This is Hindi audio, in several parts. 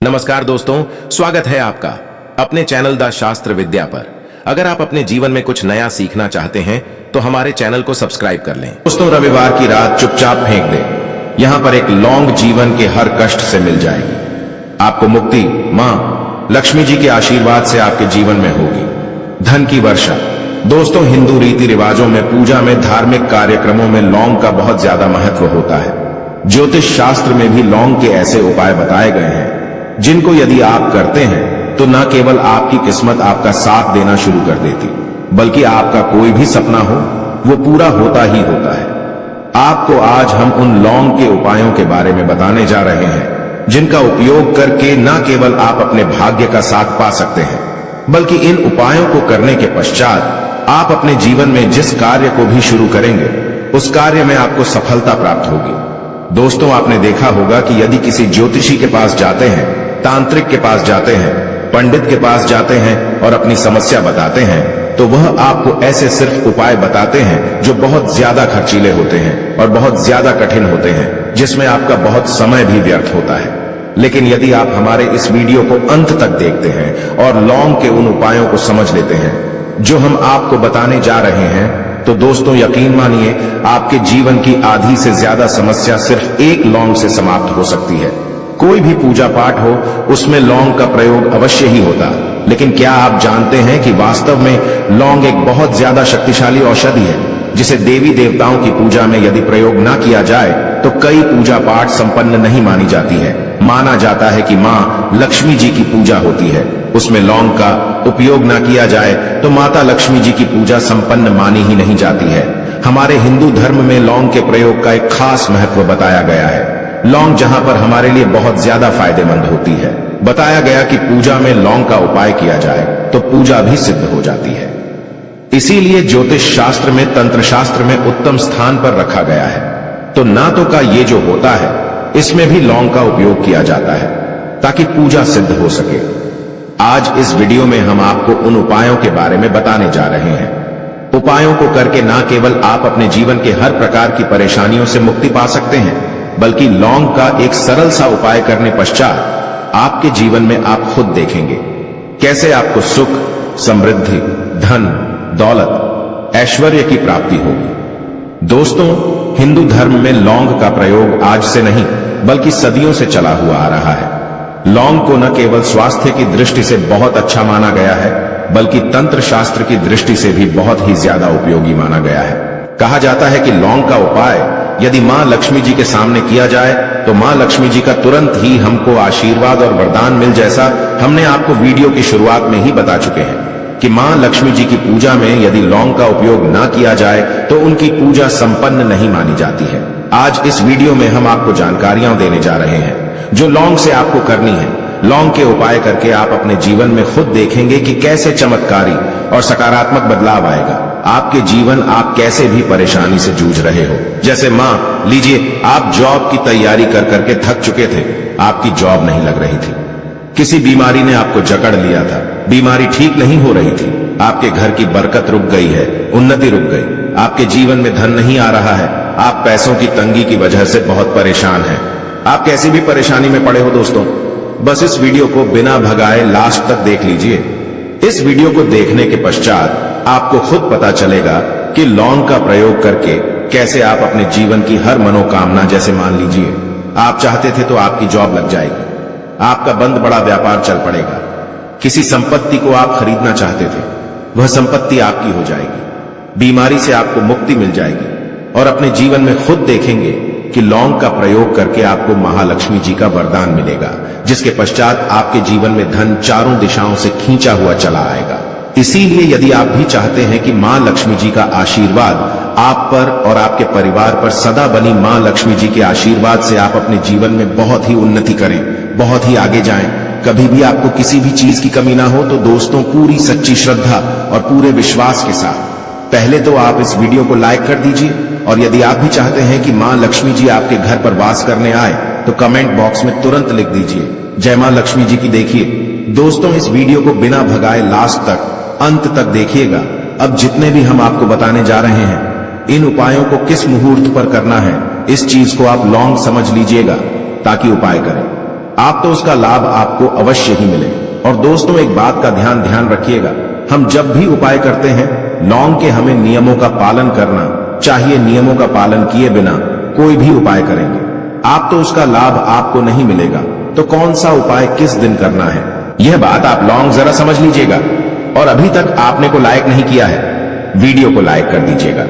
नमस्कार दोस्तों, स्वागत है आपका अपने चैनल द शास्त्र विद्या पर। अगर आप अपने जीवन में कुछ नया सीखना चाहते हैं तो हमारे चैनल को सब्सक्राइब कर लें। दोस्तों, रविवार की रात चुपचाप फेंक दें। यहां पर एक लौंग जीवन के हर कष्ट से मिल जाएगी। आपको मुक्ति मां लक्ष्मी जी के आशीर्वाद से आपके जीवन में होगी। धन की वर्षा। दोस्तों, हिंदू रीति रिवाजों में, पूजा में, धार्मिक कार्यक्रमों में लौंग का बहुत ज्यादा महत्व होता है। ज्योतिष शास्त्र में भी लौंग के ऐसे उपाय बताए गए हैं जिनको यदि आप करते हैं तो न केवल आपकी किस्मत आपका साथ देना शुरू कर देती, बल्कि आपका कोई भी सपना हो वो पूरा होता ही होता है। आपको आज हम उन लौंग के उपायों के बारे में बताने जा रहे हैं जिनका उपयोग करके न केवल आप अपने भाग्य का साथ पा सकते हैं, बल्कि इन उपायों को करने के पश्चात आप अपने जीवन में जिस कार्य को भी शुरू करेंगे उस कार्य में आपको सफलता प्राप्त होगी। दोस्तों, आपने देखा होगा कि यदि किसी ज्योतिषी के पास जाते हैं, तांत्रिक के पास जाते हैं, पंडित के पास जाते हैं और अपनी समस्या बताते हैं तो वह आपको ऐसे सिर्फ उपाय बताते हैं जो बहुत ज्यादा खर्चीले होते हैं और बहुत ज्यादा कठिन होते हैं, जिसमें आपका बहुत समय भी व्यर्थ होता है। लेकिन यदि आप हमारे इस वीडियो को अंत तक देखते हैं और लौंग के उन उपायों को समझ लेते हैं जो हम आपको बताने जा रहे हैं, तो दोस्तों यकीन मानिए आपके जीवन की आधी से ज्यादा समस्या सिर्फ एक लौंग से समाप्त हो सकती है। कोई भी पूजा पाठ हो उसमें लौंग का प्रयोग अवश्य ही होता। लेकिन क्या आप जानते हैं कि वास्तव में लौंग एक बहुत ज्यादा शक्तिशाली औषधि है जिसे देवी देवताओं की पूजा में यदि प्रयोग ना किया जाए तो कई पूजा पाठ संपन्न नहीं मानी जाती है। माना जाता है कि मां लक्ष्मी जी की पूजा होती है, उसमें लौंग का उपयोग ना किया जाए तो माता लक्ष्मी जी की पूजा संपन्न मानी ही नहीं जाती है। हमारे हिंदू धर्म में लौंग के प्रयोग का एक खास महत्व बताया गया है। लौंग जहां पर हमारे लिए बहुत ज्यादा फायदेमंद होती है, बताया गया कि पूजा में लौंग का उपाय किया जाए तो पूजा भी सिद्ध हो जाती है। इसीलिए ज्योतिष शास्त्र में, तंत्र शास्त्र में उत्तम स्थान पर रखा गया है। तो ना तो का ये जो होता है इसमें भी लौंग का उपयोग किया जाता है ताकि पूजा सिद्ध हो सके। आज इस वीडियो में हम आपको उन उपायों के बारे में बताने जा रहे हैं। उपायों को करके ना केवल आप अपने जीवन के हर प्रकार की परेशानियों से मुक्ति पा सकते हैं, बल्कि लौंग का एक सरल सा उपाय करने पश्चात आपके जीवन में आप खुद देखेंगे कैसे आपको सुख, समृद्धि, धन, दौलत, ऐश्वर्य की प्राप्ति होगी। दोस्तों, हिंदू धर्म में लौंग का प्रयोग आज से नहीं बल्कि सदियों से चला हुआ आ रहा है। लौंग को न केवल स्वास्थ्य की दृष्टि से बहुत अच्छा माना गया है, बल्कि तंत्र शास्त्र की दृष्टि से भी बहुत ही ज्यादा उपयोगी माना गया है। कहा जाता है कि लौंग का उपाय यदि मां लक्ष्मी जी के सामने किया जाए तो मां लक्ष्मी जी का तुरंत ही हमको आशीर्वाद और वरदान मिल, जैसा हमने आपको वीडियो की शुरुआत में ही बता चुके हैं कि मां लक्ष्मी जी की पूजा में यदि लौंग का उपयोग ना किया जाए तो उनकी पूजा संपन्न नहीं मानी जाती है। आज इस वीडियो में हम आपको जानकारियां देने जा रहे हैं जो लौंग से आपको करनी है। लौंग के उपाय करके आप अपने जीवन में खुद देखेंगे कि कैसे चमत्कारी और सकारात्मक बदलाव आएगा। आपके जीवन, आप कैसे भी परेशानी से जूझ रहे हो, जैसे मान लीजिए आप जॉब की तैयारी कर करके थक चुके थे, आपकी जॉब नहीं लग रही थी, किसी बीमारी ने आपको जकड़ लिया था, बीमारी ठीक नहीं हो रही थी, आपके घर की बरकत रुक गई है, उन्नति रुक गई, आपके जीवन में धन नहीं आ रहा है, आप पैसों की तंगी की वजह से बहुत परेशान हैं। आप कैसी भी परेशानी में पड़े हो दोस्तों, बस इस वीडियो को बिना भगाए लास्ट तक देख लीजिए। इस वीडियो को देखने के पश्चात आपको खुद पता चलेगा कि लौंग का प्रयोग करके कैसे आप अपने जीवन की हर मनोकामना, जैसे मान लीजिए आप चाहते थे तो आपकी जॉब लग जाएगी, आपका बंद बड़ा व्यापार चल पड़ेगा, किसी संपत्ति को आप खरीदना चाहते थे वह संपत्ति आपकी हो जाएगी, बीमारी से आपको मुक्ति मिल जाएगी और अपने जीवन में खुद देखेंगे कि लौंग का प्रयोग करके आपको महालक्ष्मी जी का वरदान मिलेगा, जिसके पश्चात आपके जीवन में धन चारों दिशाओं से खींचा हुआ चला आएगा। इसीलिए यदि आप भी चाहते हैं कि मां लक्ष्मी जी का आशीर्वाद आप पर और आपके परिवार पर सदा बनी मां लक्ष्मी जी के आशीर्वाद से आप अपने जीवन में बहुत ही उन्नति करें, बहुत ही आगे जाएं, कभी भी आपको किसी भी चीज की कमी ना हो, तो दोस्तों पूरी सच्ची श्रद्धा और पूरे विश्वास के साथ पहले तो आप इस वीडियो को लाइक कर दीजिए। और यदि आप भी चाहते हैं कि मां लक्ष्मी जी आपके घर पर वास करने आए तो कमेंट बॉक्स में तुरंत लिख दीजिए जय मां लक्ष्मी जी की। देखिए दोस्तों, इस वीडियो को बिना भगाए लास्ट तक, अंत तक देखिएगा। अब जितने भी हम आपको बताने जा रहे हैं, इन उपायों को किस मुहूर्त पर करना है, इस चीज को आप लौंग समझ लीजिएगा ताकि उपाय करें। आप तो उसका लाभ आपको अवश्य ही मिले। और दोस्तों, एक बात का ध्यान रखिएगा, हम जब भी उपाय करते हैं लौंग के हमें नियमों का पालन करना चाहिए। नियमों का पालन किए बिना कोई भी उपाय करेंगे आप तो उसका लाभ आपको नहीं मिलेगा। तो कौन सा उपाय किस दिन करना है, यह बात आप लौंग जरा समझ लीजिएगा। और अभी तक आपने को लाइक नहीं किया है, वीडियो को लाइक कर दीजिएगा।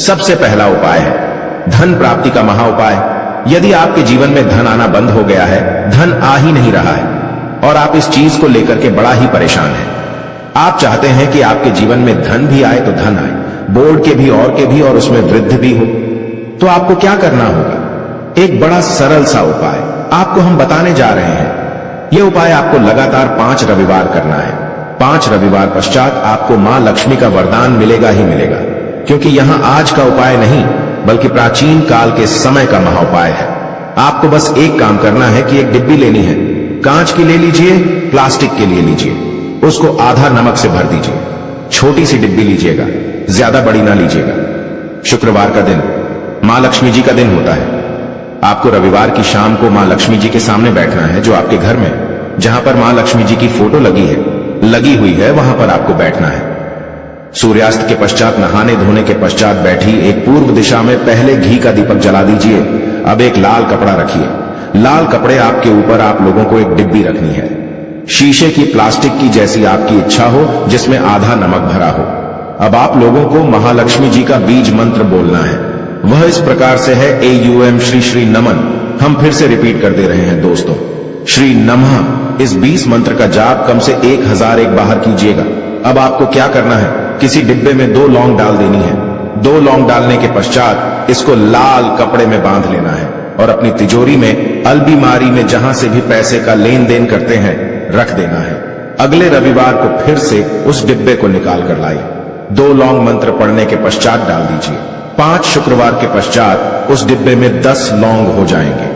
सबसे पहला उपाय है धन प्राप्ति का महा उपाय। यदि आपके जीवन में धन आना बंद हो गया है, धन आ ही नहीं रहा है और आप इस चीज को लेकर के बड़ा ही परेशान हैं, आप चाहते हैं कि आपके जीवन में धन भी आए तो धन आए, बोर्ड के भी और के भी, और उसमें वृद्धि भी हो, तो आपको क्या करना होगा? एक बड़ा सरल सा उपाय आपको हम बताने जा रहे हैं। यह उपाय आपको लगातार 5 रविवार करना है। 5 रविवार पश्चात आपको मां लक्ष्मी का वरदान मिलेगा ही मिलेगा, क्योंकि यहां आज का उपाय नहीं बल्कि प्राचीन काल के समय का महा उपाय है। आपको बस एक काम करना है कि एक डिब्बी लेनी है, कांच की ले लीजिए, प्लास्टिक के लिए लीजिए, उसको आधा नमक से भर दीजिए। छोटी सी डिब्बी लीजिएगा, ज्यादा बड़ी ना लीजिएगा। शुक्रवार का दिन मां लक्ष्मी जी का दिन होता है। आपको रविवार की शाम को मां लक्ष्मी जी के सामने बैठना है, जो आपके घर में जहां पर मां लक्ष्मी जी की फोटो लगी हुई है वहां पर आपको बैठना है। सूर्यास्त के पश्चात नहाने धोने के पश्चात बैठी एक पूर्व दिशा में पहले घी का दीपक जला दीजिए। अब एक लाल कपड़ा रखिए। लाल कपड़े आपके ऊपर आप लोगों को एक डिब्बी रखनी है, शीशे की, प्लास्टिक की, जैसी आपकी इच्छा हो, जिसमें आधा नमक भरा हो। अब आप लोगों को महालक्ष्मी जी का बीज मंत्र बोलना है। वह इस प्रकार से है, AUM श्री श्री नमन। हम फिर से रिपीट कर दे रहे हैं दोस्तों, श्री नमः। इस 20 मंत्र का जाप कम से 1001 बाहर कीजिएगा। अब आपको क्या करना है, किसी डिब्बे में 2 लौंग डाल देनी है। 2 लौंग डालने के पश्चात इसको लाल कपड़े में बांध लेना है और अपनी तिजोरी में, अलमारी में, जहां से भी पैसे का लेन देन करते हैं, रख देना है। अगले रविवार को फिर से उस डिब्बे को निकाल कर लाइए। 2 लौंग मंत्र पढ़ने के पश्चात डाल दीजिए। 5 शुक्रवार के पश्चात उस डिब्बे में 10 लौंग हो जाएंगे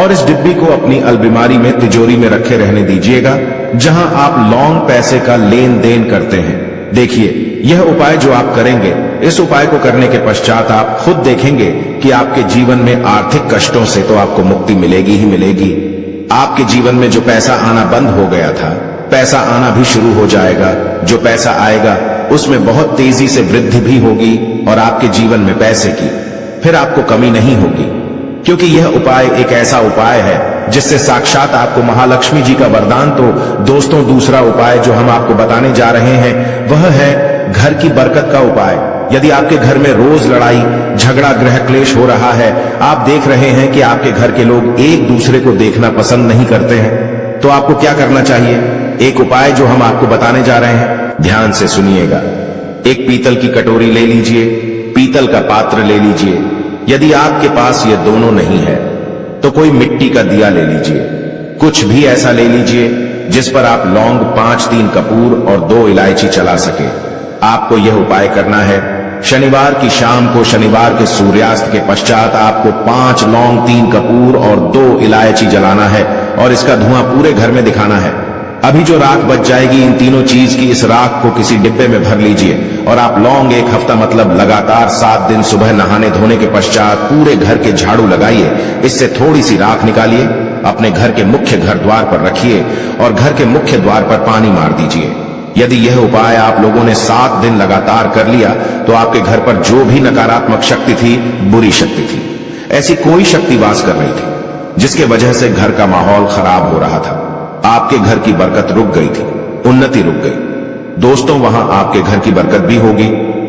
और इस डिब्बी को अपनी अलमारी में, तिजोरी में रखे रहने दीजिएगा, जहां आप लौंग पैसे का लेन देन करते हैं। देखिए, यह उपाय जो आप करेंगे, इस उपाय को करने के पश्चात आप खुद देखेंगे कि आपके जीवन में आर्थिक कष्टों से तो आपको मुक्ति मिलेगी ही मिलेगी। आपके जीवन में जो पैसा आना बंद हो गया था, पैसा आना भी शुरू हो जाएगा। जो पैसा आएगा उसमें बहुत तेजी से वृद्धि भी होगी और आपके जीवन में पैसे की फिर आपको कमी नहीं होगी, क्योंकि यह उपाय एक ऐसा उपाय है जिससे साक्षात आपको महालक्ष्मी जी का वरदान। तो दोस्तों, दूसरा उपाय जो हम आपको बताने जा रहे हैं वह है घर की बरकत का उपाय। यदि आपके घर में रोज लड़ाई झगड़ा गृह क्लेश हो रहा है, आप देख रहे हैं कि आपके घर के लोग एक दूसरे को देखना पसंद नहीं करते हैं, तो आपको क्या करना चाहिए? एक उपाय जो हम आपको बताने जा रहे हैं, ध्यान से सुनिएगा। एक पीतल की कटोरी ले लीजिए, पीतल का पात्र ले लीजिए। यदि आपके पास ये दोनों नहीं है तो कोई मिट्टी का दिया ले लीजिए। कुछ भी ऐसा ले लीजिए जिस पर आप लौंग, 5-3 कपूर और 2 इलायची चला सके। आपको यह उपाय करना है शनिवार की शाम को। शनिवार के सूर्यास्त के पश्चात आपको 5 लौंग, 3 कपूर और 2 इलायची जलाना है और इसका धुआं पूरे घर में दिखाना है। अभी जो राख बच जाएगी, इन तीनों चीज की, इस राख को किसी डिब्बे में भर लीजिए और आप लौंग 1 हफ्ता मतलब लगातार 7 दिन सुबह नहाने धोने के पश्चात पूरे घर के झाड़ू लगाइए। इससे थोड़ी सी राख निकालिए, अपने घर के मुख्य घर द्वार पर रखिए और घर के मुख्य द्वार पर पानी मार दीजिए। यदि यह उपाय आप लोगों ने 7 दिन लगातार कर लिया तो आपके घर पर जो भी नकारात्मक शक्ति थी, बुरी शक्ति थी, ऐसी कोई शक्ति वास कर रही थी जिसके वजह से घर का माहौल खराब हो रहा था, आपके घर की बरकत रुक गई थी, उन्नति रुक गई। दोस्तों, वहां आपके घर की बरकत भी होगी,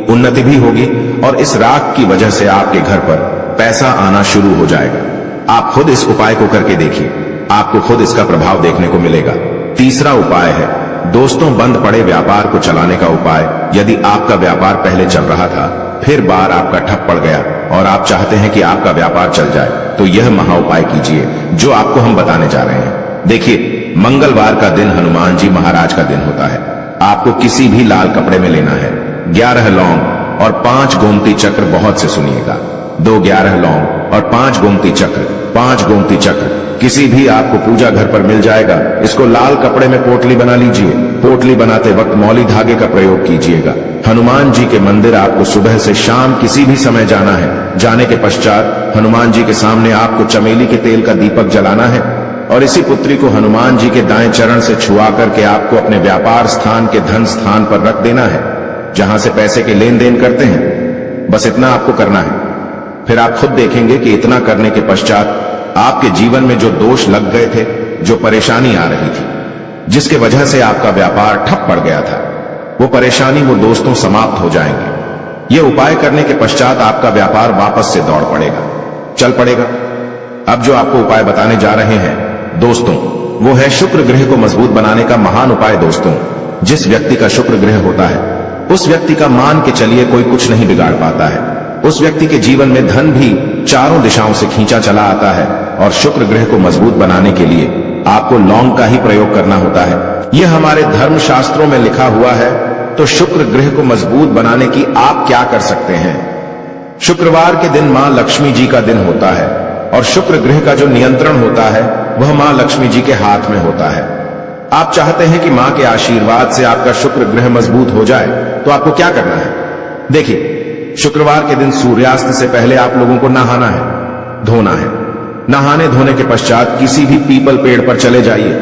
उन्नति भी होगी और इस राख की वजह से आपके घर पर पैसा आना शुरू हो जाएगा। आप खुद इस उपाय को करके देखिए, आपको खुद इसका प्रभाव देखने को मिलेगा। तीसरा उपाय है दोस्तों, बंद पड़े व्यापार को चलाने का उपाय। यदि आपका व्यापार पहले चल रहा था, फिर बार आपका ठप पड़ गया और आप चाहते हैं कि आपका व्यापार चल जाए, तो यह महा उपाय कीजिए जो आपको हम बताने जा रहे हैं। देखिए, मंगलवार का दिन हनुमान जी महाराज का दिन होता है। आपको किसी भी लाल कपड़े में लेना है 11 लौंग और 5 गोमती चक्र। बहुत से सुनिएगा, 2 11 लौंग और 5 गोमती चक्र। 5 गोमती चक्र किसी भी आपको पूजा घर पर मिल जाएगा। इसको लाल कपड़े में पोटली बना लीजिए। पोटली बनाते वक्त मौली धागे का प्रयोग कीजिएगा। हनुमान जी के मंदिर आपको सुबह से शाम किसी भी समय जाना है। जाने के पश्चात हनुमान जी के सामने आपको चमेली के तेल का दीपक जलाना है। और इसी पुत्री को हनुमान जी के दाएं चरण से छुआ करके आपको अपने व्यापार स्थान के धन स्थान पर रख देना है, जहां से पैसे के लेन देन करते हैं। बस इतना आपको करना है। फिर आप खुद देखेंगे कि इतना करने के पश्चात आपके जीवन में जो दोष लग गए थे, जो परेशानी आ रही थी, जिसके वजह से आपका व्यापार ठप पड़ गया था, वो परेशानी, वो दोस्तों समाप्त हो जाएंगे। ये उपाय करने के पश्चात आपका व्यापार वापस से दौड़ पड़ेगा, चल पड़ेगा। अब जो आपको उपाय बताने जा रहे हैं दोस्तों, वो है शुक्र ग्रह को मजबूत बनाने का महान उपाय। दोस्तों, जिस व्यक्ति का शुक्र ग्रह होता है, उस व्यक्ति का मान के चलिए कोई कुछ नहीं बिगाड़ पाता है। उस व्यक्ति के जीवन में धन भी चारों दिशाओं से खींचा चला आता है। और शुक्र ग्रह को मजबूत बनाने के लिए आपको लौंग का ही प्रयोग करना होता है। यह हमारे धर्म शास्त्रों में लिखा हुआ है। तो शुक्र ग्रह को मजबूत बनाने की आप क्या कर सकते हैं? शुक्रवार के दिन मां लक्ष्मी जी का दिन होता है और शुक्र ग्रह का जो नियंत्रण होता है वह मां लक्ष्मी जी के हाथ में होता है। आप चाहते हैं कि मां के आशीर्वाद से आपका शुक्र ग्रह मजबूत हो जाए, तो आपको क्या करना है? देखिए, शुक्रवार के दिन सूर्यास्त से पहले आप लोगों को नहाना है, धोना है। नहाने धोने के पश्चात किसी भी पीपल पेड़ पर चले जाइए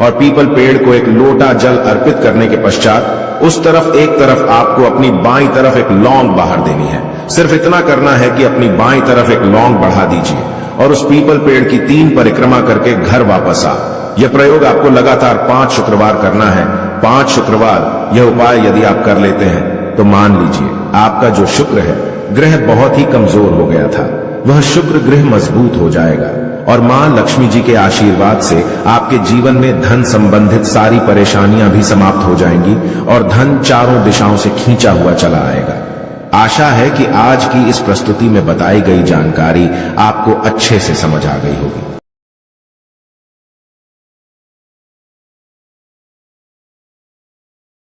और पीपल पेड़ को एक लोटा जल अर्पित करने के पश्चात उस तरफ एक तरफ आपको अपनी बाईं तरफ एक लौंग बाहर देनी है। सिर्फ इतना करना है कि अपनी बाईं तरफ एक लौंग बढ़ा दीजिए और उस पीपल पेड़ की 3 परिक्रमा करके घर वापस आ। यह प्रयोग आपको लगातार 5 शुक्रवार करना है। 5 शुक्रवार यह उपाय यदि आप कर लेते हैं तो मान लीजिए आपका जो शुक्र है ग्रह बहुत ही कमजोर हो गया था, वह शुक्र ग्रह मजबूत हो जाएगा और मां लक्ष्मी जी के आशीर्वाद से आपके जीवन में धन संबंधित सारी परेशानियां भी समाप्त हो जाएंगी और धन चारों दिशाओं से खींचा हुआ चला आएगा। आशा है कि आज की इस प्रस्तुति में बताई गई जानकारी आपको अच्छे से समझ आ गई होगी।